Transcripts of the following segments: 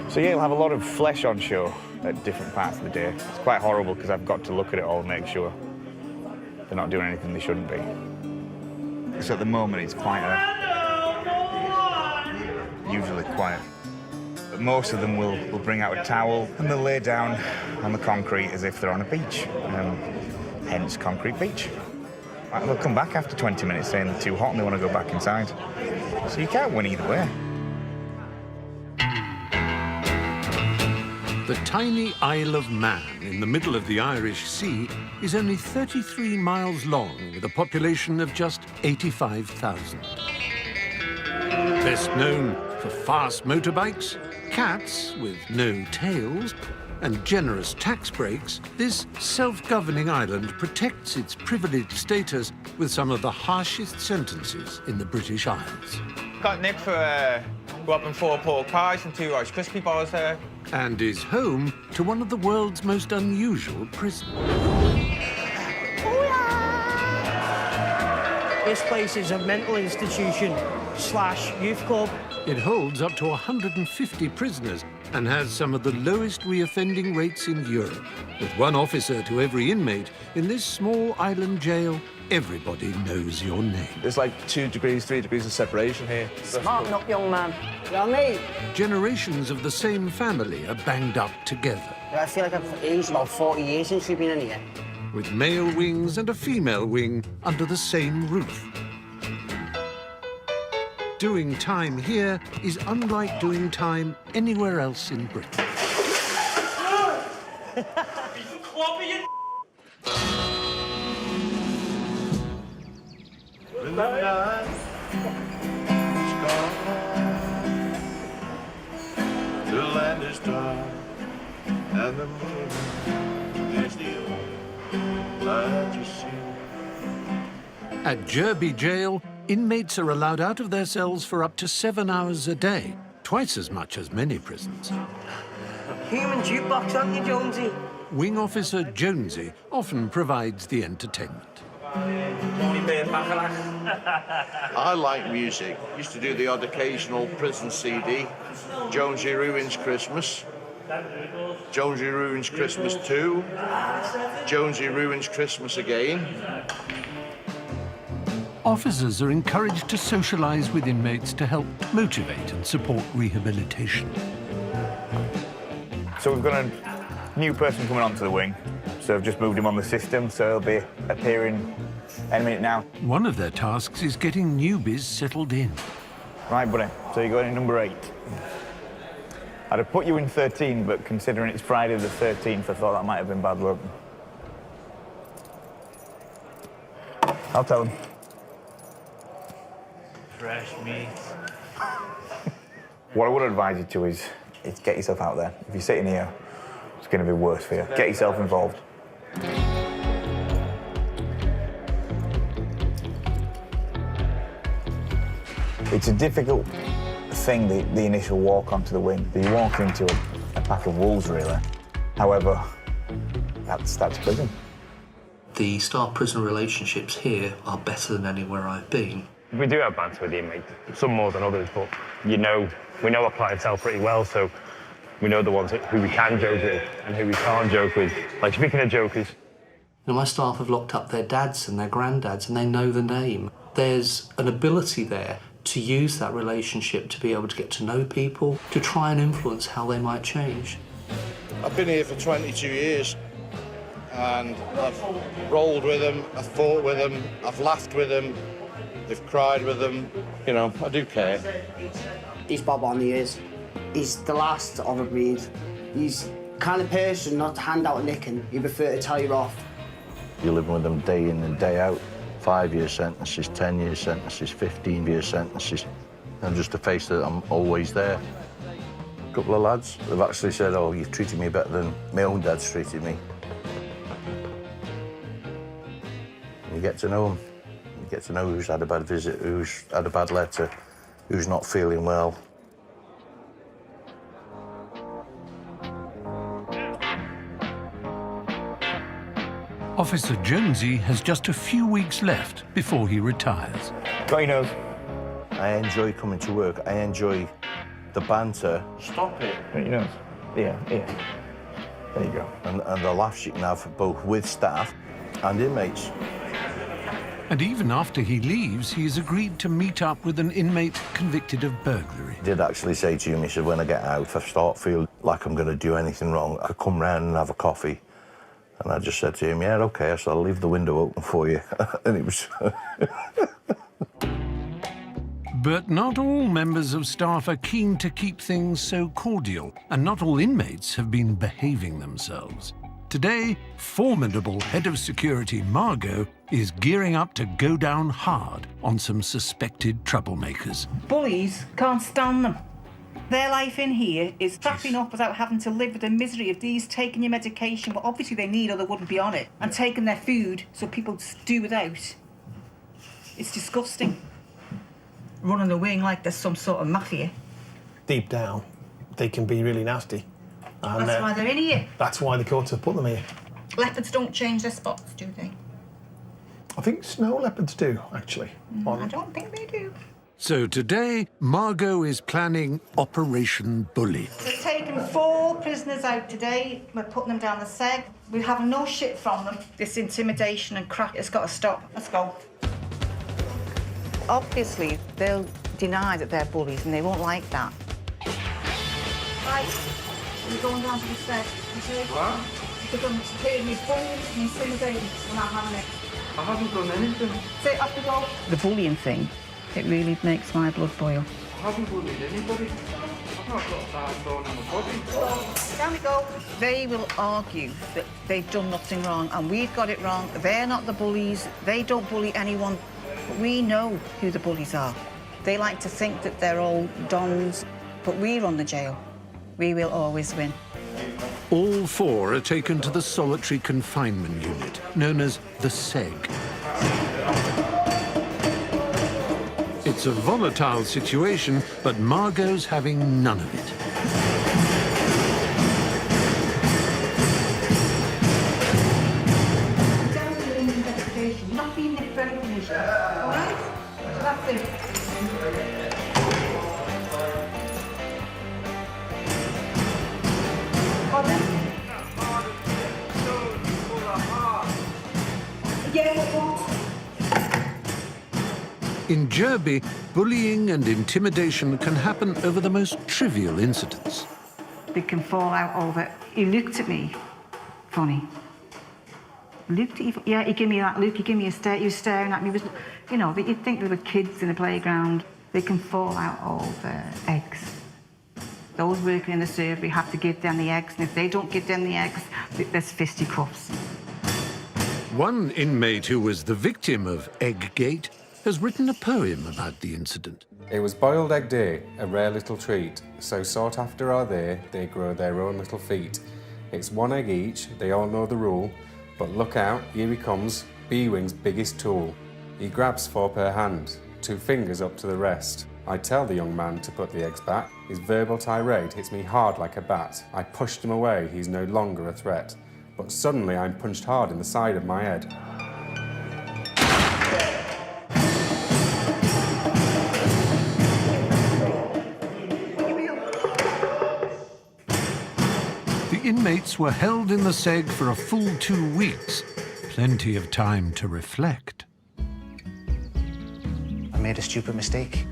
So yeah, you'll have a lot of flesh on show at different parts of the day. It's quite horrible because I've got to look at it all and make sure they're not doing anything they shouldn't be. So at the moment, it's quite usually quiet. But most of them will bring out a towel and they'll lay down on the concrete as if they're on a beach, hence concrete beach. They'll come back after 20 minutes saying they're too hot and they want to go back inside. So you can't win either way. The tiny Isle of Man in the middle of the Irish Sea is only 33 miles long with a population of just 85,000. Best known for fast motorbikes, cats with no tails, and generous tax breaks, this self-governing island protects its privileged status with some of the harshest sentences in the British Isles. Got nicked for robbing 4 pork pies and 2 Rice Krispie bars there. And is home to one of the world's most unusual prisons. This place is a mental institution / youth club. It holds up to 150 prisoners and has some of the lowest reoffending rates in Europe. With 1 officer to every inmate, in this small island jail, everybody knows your name. There's like 2 degrees, 3 degrees of separation here. Smarten up, young man. You know what I mean? Generations of the same family are banged up together. I feel like I've aged about 40 years since we've been in here. With male wings and a female wing under the same roof. Doing time here is unlike doing time anywhere else in Britain. The land is dark and the moon is the only light you see. At Derby Jail, inmates are allowed out of their cells for up to 7 hours a day, twice as much as many prisons. Human jukebox, aren't you, Jonesy? Wing Officer Jonesy often provides the entertainment. I like music. Used to do the odd occasional prison CD. Jonesy Ruins Christmas. Jonesy Ruins Christmas 2. Jonesy Ruins Christmas again. Officers are encouraged to socialise with inmates to help motivate and support rehabilitation. So we've got a new person coming onto the wing. So I've just moved him on the system, so he'll be appearing any minute now. One of their tasks is getting newbies settled in. Right, buddy, so you're going in number 8. I'd have put you in 13, but considering it's Friday the 13th, I thought that might have been bad luck. I'll tell him. Fresh meat. What I would advise you to is get yourself out there. If you're sitting here, it's going to be worse for you. Get yourself involved. It's a difficult thing, the initial walk onto the wing. You walk into a pack of wolves, really. However, that's prison. The staff-prison relationships here are better than anywhere I've been. We do have banter with the inmates, some more than others, but we know our clientele pretty well, so we know the ones who we can joke with and who we can't joke with. Like, speaking of jokers... You know, my staff have locked up their dads and their granddads, and they know the name. There's an ability there to use that relationship to be able to get to know people, to try and influence how they might change. I've been here for 22 years, and I've rolled with them, I've fought with them, I've laughed with them, they've cried with them. You know, I do care. He's Bob on the ears. He's the last of a breed. He's the kind of person not to hand out a nicking. He'd prefer to tell you off. You're living with them day in and day out. 5-year sentences, 10-year sentences, 15-year sentences. And just to face that I'm always there. A couple of lads have actually said, oh, you've treated me better than my own dad's treated me. You get to know them. You get to know who's had a bad visit, who's had a bad letter, who's not feeling well. Officer Jonesy has just a few weeks left before he retires. Got your nose. I enjoy coming to work. I enjoy the banter. Stop it. You know. Yeah. There you go. And the laughs you can have both with staff and inmates. And even after he leaves, he has agreed to meet up with an inmate convicted of burglary. He did actually say to me, he said, when I get out, if I start feeling like I'm going to do anything wrong, I could come round and have a coffee. And I just said to him, yeah, OK, so I'll leave the window open for you. And it was... But not all members of staff are keen to keep things so cordial, and not all inmates have been behaving themselves. Today, formidable head of security Margo is gearing up to go down hard on some suspected troublemakers. Bullies can't stand them. Their life in here is trapping up without having to live with the misery of these taking your medication, what obviously they need or they wouldn't be on it, and taking their food so people just do without. It's disgusting. Running the wing like there's some sort of mafia. Deep down, they can be really nasty. And, that's why they're in here. That's why the courts have put them here. Leopards don't change their spots, do they? I think snow leopards do, actually. I don't think they do. So today, Margo is planning Operation Bully. We're taking 4 prisoners out today. We're putting them down the seg. We're having no shit from them. This intimidation and crap has got to stop. Let's go. Obviously, they'll deny that they're bullies and they won't like that. Right. We're going down to the seg. What? Because I'm supporting you bullying and intimidating. We're not having it. I haven't done anything. Say, up we go. The bullying thing, it really makes my blood boil. I haven't bullied anybody. I've not got that bone in my body. Down we go. They will argue that they've done nothing wrong and we've got it wrong. They're not the bullies. They don't bully anyone. But we know who the bullies are. They like to think that they're all dons, but we run the jail. We will always win. All 4 are taken to the solitary confinement unit, known as the SEG. It's a volatile situation, but Margo's having none of it. Not being nipped for any punishment. All right? So that's it. Pardon? Yeah, what? In Derby, bullying and intimidation can happen over the most trivial incidents. They can fall out over. He looked at me funny. Looked at you, yeah, he gave me that look, he gave me a stare, he was staring at me. You know, you'd think they were kids in a playground. They can fall out over eggs. Those working in the surgery have to give them the eggs, and if they don't give them the eggs, there's fisticuffs. One inmate who was the victim of Egggate has written a poem about the incident. It was boiled egg day, a rare little treat. So sought after are they grow their own little feet. It's 1 egg each, they all know the rule. But look out, here he comes, B-Wing's biggest tool. He grabs 4 per hand, 2 fingers up to the rest. I tell the young man to put the eggs back. His verbal tirade hits me hard like a bat. I pushed him away, he's no longer a threat. But suddenly I'm punched hard in the side of my head. The inmates were held in the SEG for a full 2 weeks. Plenty of time to reflect. I made a stupid mistake.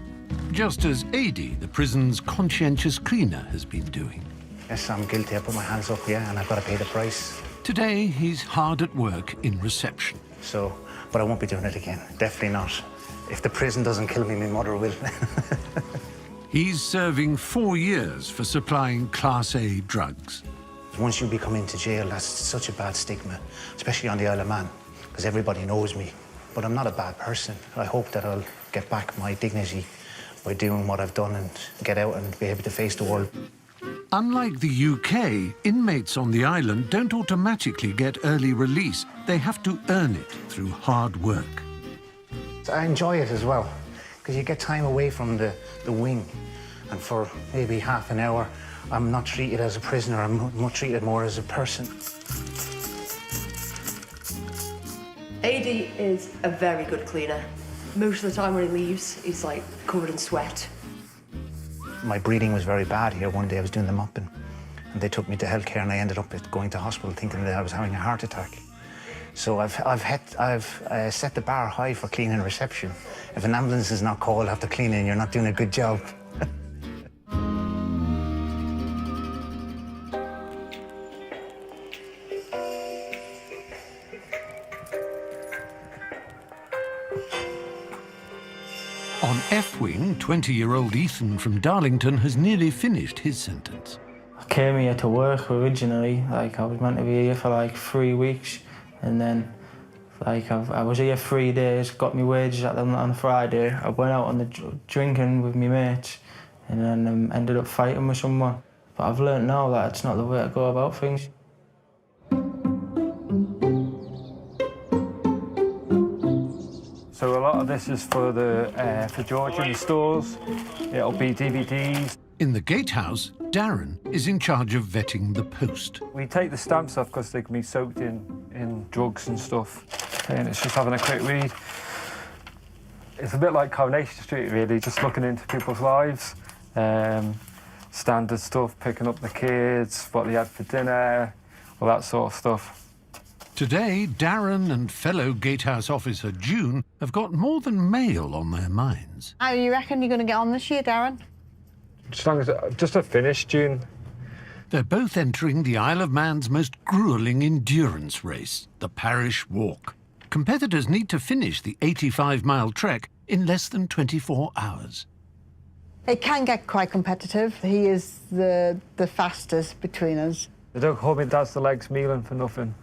Just as Adie, the prison's conscientious cleaner, has been doing. Yes, I'm guilty. I put my hands up, yeah, and I've got to pay the price. Today, he's hard at work in reception. So, but I won't be doing it again. Definitely not. If the prison doesn't kill me, my mother will. He's serving 4 years for supplying Class A drugs. Once you become into jail, that's such a bad stigma, especially on the Isle of Man, because everybody knows me. But I'm not a bad person. I hope that I'll get back my dignity by doing what I've done and get out and be able to face the world. Unlike the UK, inmates on the island don't automatically get early release. They have to earn it through hard work. I enjoy it as well, because you get time away from the wing, and for maybe half an hour, I'm not treated as a prisoner, I'm not treated more as a person. Adie is a very good cleaner. Most of the time when he leaves, he's like covered in sweat. My breathing was very bad here. One day I was doing the mopping and they took me to healthcare and I ended up going to hospital thinking that I was having a heart attack. So I've set the bar high for cleaning reception. If an ambulance is not called after cleaning, you're not doing a good job. On F-Wing, 20-year-old Ethan from Darlington has nearly finished his sentence. I came here to work originally. Like, I was meant to be here for like 3 weeks, and then like I was here 3 days, got my wages on a Friday. I went out on the drinking with my mates, and then ended up fighting with someone. But I've learnt now that it's not the way to go about things. So a lot of this is for George in the stores. It'll be DVDs. In the gatehouse, Darren is in charge of vetting the post. We take the stamps off because they can be soaked in drugs and stuff. And it's just having a quick read. It's a bit like Coronation Street, really, just looking into people's lives. Standard stuff, picking up the kids, what they had for dinner, all that sort of stuff. Today, Darren and fellow gatehouse officer June have got more than mail on their minds. How do you reckon you're going to get on this year, Darren? As long as just a finish, June. They're both entering the Isle of Man's most gruelling endurance race, the Parish Walk. Competitors need to finish the 85-mile trek in less than 24 hours. It can get quite competitive. He is the fastest between us. They don't hold me down the legs mealing for nothing.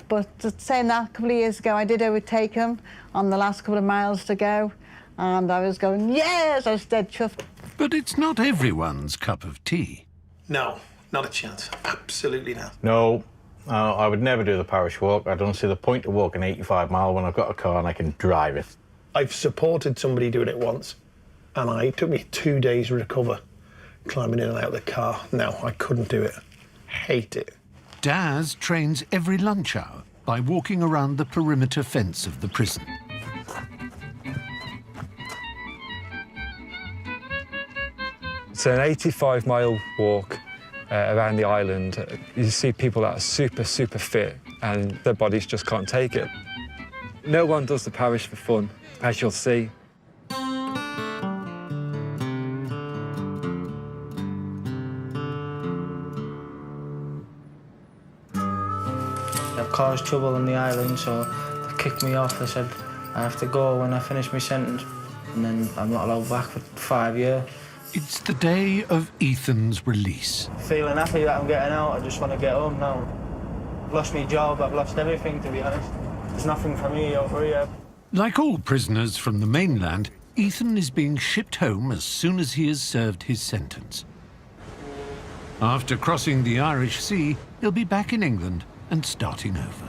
But saying that, a couple of years ago, I did overtake him on the last couple of miles to go, and I was going, yes, I was dead chuffed. But it's not everyone's cup of tea. No, not a chance. Absolutely not. No, I would never do the parish walk. I don't see the point of walking 85 miles when I've got a car and I can drive it. I've supported somebody doing it once, and it took me 2 days to recover, climbing in and out of the car. No, I couldn't do it. Hate it. Daz trains every lunch hour by walking around the perimeter fence of the prison. It's an 85-mile walk around the island. You see people that are super, super fit and their bodies just can't take it. No one does the parish for fun, as you'll see. I've caused trouble on the island, so they kicked me off. They said I have to go when I finish my sentence, and then I'm not allowed back for 5 years. It's the day of Ethan's release. Feeling happy that I'm getting out. I just want to get home now. I've lost my job, I've lost everything, to be honest. There's nothing for me over here. Like all prisoners from the mainland, Ethan is being shipped home as soon as he has served his sentence. After crossing the Irish Sea, he'll be back in England and starting over.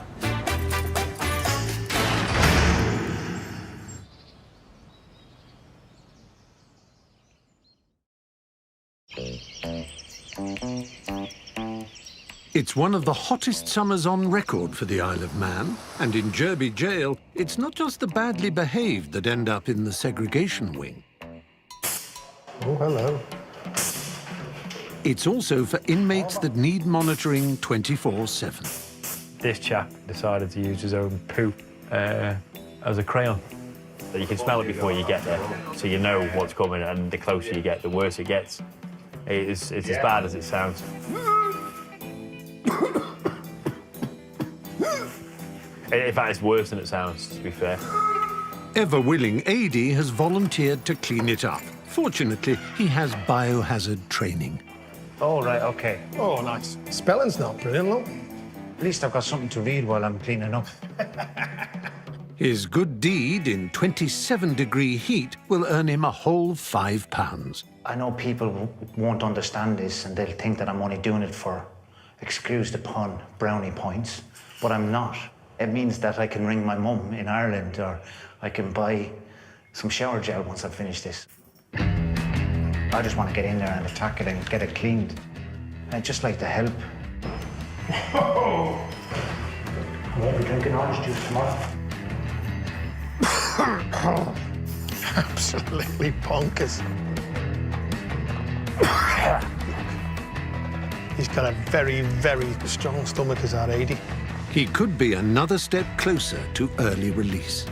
It's one of the hottest summers on record for the Isle of Man, and in Derby jail, it's not just the badly behaved that end up in the segregation wing. Oh, hello. It's also for inmates that need monitoring 24/7. This chap decided to use his own poo as a crayon. You can smell it before you get there, so you know what's coming, and the closer you get, the worse it gets. It's as bad as it sounds. In fact, it's worse than it sounds, to be fair. Ever-willing Adie has volunteered to clean it up. Fortunately, he has biohazard training. Oh, right, OK. Oh, nice. Spelling's not brilliant, look. At least I've got something to read while I'm cleaning up. His good deed in 27-degree heat will earn him a whole £5. I know people won't understand this and they'll think that I'm only doing it for, excuse the pun, brownie points, but I'm not. It means that I can ring my mum in Ireland, or I can buy some shower gel once I've finished this. I just want to get in there and attack it and get it cleaned. I'd just like to help. I won't be drinking orange juice tomorrow. Absolutely bonkers. He's got a very, very strong stomach, as our Adie. He could be another step closer to early release.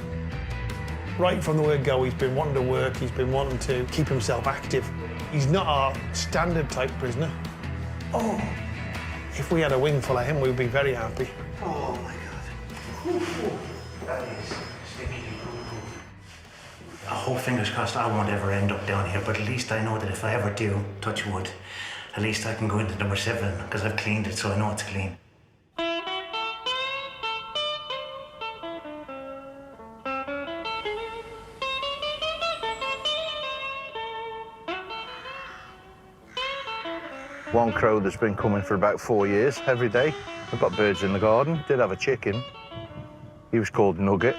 Right from the word go, he's been wanting to work, he's been wanting to keep himself active. He's not our standard type prisoner. Oh, if we had a wing full of him, we'd be very happy. Oh my God. That is sticky. I hope, fingers crossed, I won't ever end up down here, but at least I know that if I ever do, touch wood, at least I can go into number 7 because I've cleaned it, so I know it's clean. One crow that's been coming for about 4 years, every day. I've got birds in the garden, did have a chicken. He was called Nugget.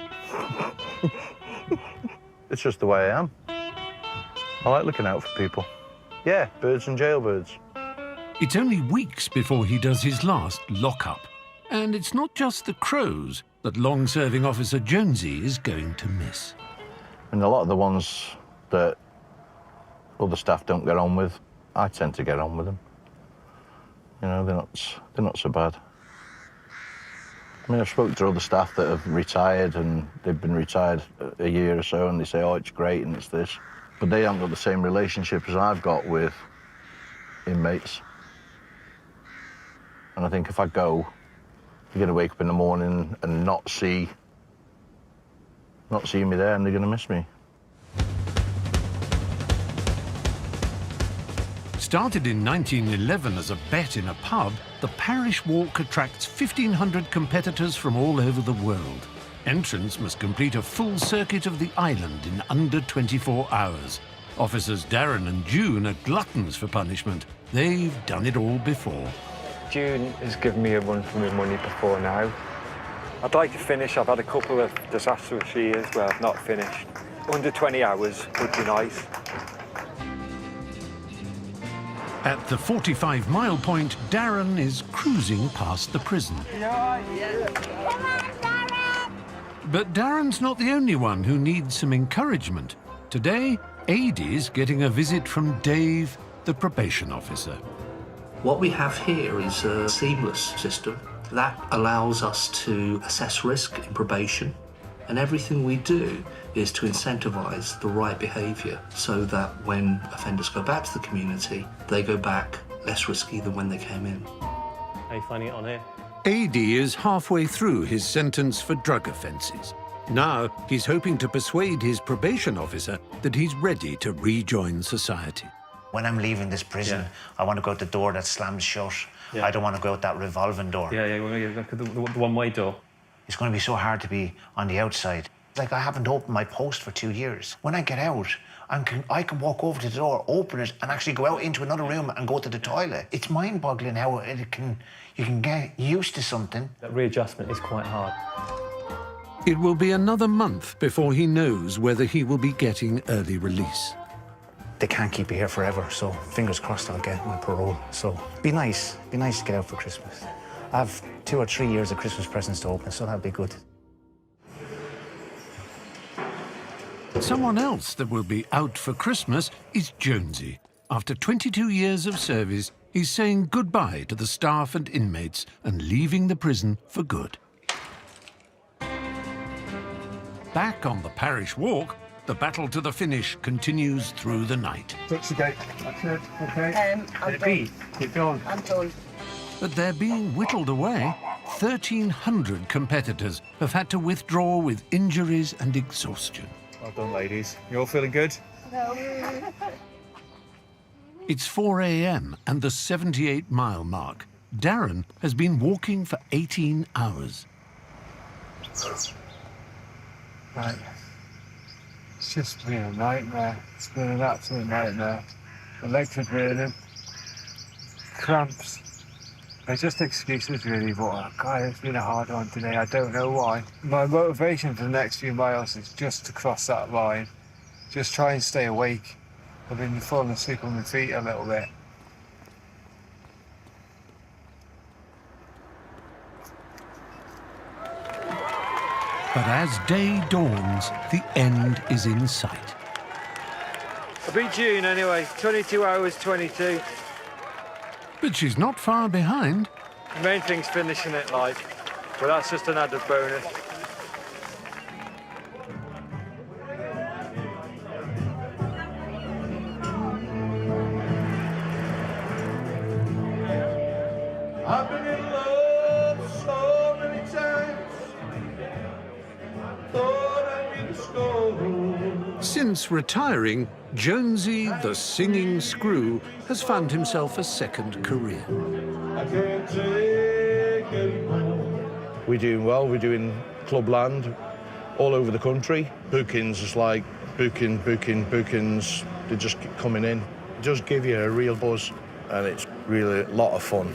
It's just the way I am. I like looking out for people. Yeah, birds and jailbirds. It's only weeks before he does his last lockup. And it's not just the crows that long-serving Officer Jonesy is going to miss. And a lot of the ones that other staff don't get on with, I tend to get on with them. You know, they're not so bad. I mean, I've spoken to other staff that have retired and they've been retired a year or so and they say, oh, it's great and it's this. But they haven't got the same relationship as I've got with inmates. And I think if I go, they're going to wake up in the morning and not see me there and they're going to miss me. Started in 1911 as a bet in a pub, the parish walk attracts 1,500 competitors from all over the world. Entrants must complete a full circuit of the island in under 24 hours. Officers Darren and June are gluttons for punishment. They've done it all before. June has given me a run for my money before now. I'd like to finish. I've had a couple of disastrous years where I've not finished. Under 20 hours would be nice. At the 45-mile point, Darren is cruising past the prison. But Darren's not the only one who needs some encouragement. Today, Adie's getting a visit from Dave, the probation officer. What we have here is a seamless system that allows us to assess risk in probation, and everything we do is to incentivise the right behaviour so that when offenders go back to the community, they go back less risky than when they came in. How you finding it on here? Adie is halfway through his sentence for drug offences. Now he's hoping to persuade his probation officer that he's ready to rejoin society. When I'm leaving this prison, I want to go out the door that slams shut. I don't want to go out that revolving door. The one-way door. It's going to be so hard to be on the outside. Like, I haven't opened my post for 2 years. When I get out, I can walk over to the door, open it, and actually go out into another room and go to the toilet. It's mind-boggling how you can get used to something. That readjustment is quite hard. It will be another month before he knows whether he will be getting early release. They can't keep you here forever, so fingers crossed I'll get my parole. So be nice to get out for Christmas. I have 2 or 3 years of Christmas presents to open, so that'll be good. Someone else that will be out for Christmas is Jonesy. After 22 years of service, he's saying goodbye to the staff and inmates and leaving the prison for good. Back on the parish walk, the battle to the finish continues through the night. Touch the gate. That's it. Okay. I'm done. Keep going. I'm done. But they're being whittled away. 1,300 competitors have had to withdraw with injuries and exhaustion. Well done, ladies. You all feeling good? It's 4 a.m. and the 78-mile mark. Darren has been walking for 18 hours. Right. It's just been a nightmare. It's been an absolute nightmare. My legs are draining. Cramps. They're just excuses, really, but oh God, it's been a hard one today. I don't know why. My motivation for the next few miles is just to cross that line. Just try and stay awake. I've been falling asleep on my feet a little bit. But as day dawns, the end is in sight. beat June anyway. 22 hours, 22. But she's not far behind. The main thing's finishing it, like, but that's just an added bonus. I've been in love so many times. Thought I knew the score. Since retiring, Jonesy, the singing screw, has found himself a second career. I can't take anymore. We're doing well. We're doing clubland all over the country. Bookings is like bookings. They just keep coming in. It does give you a real buzz, and it's really a lot of fun.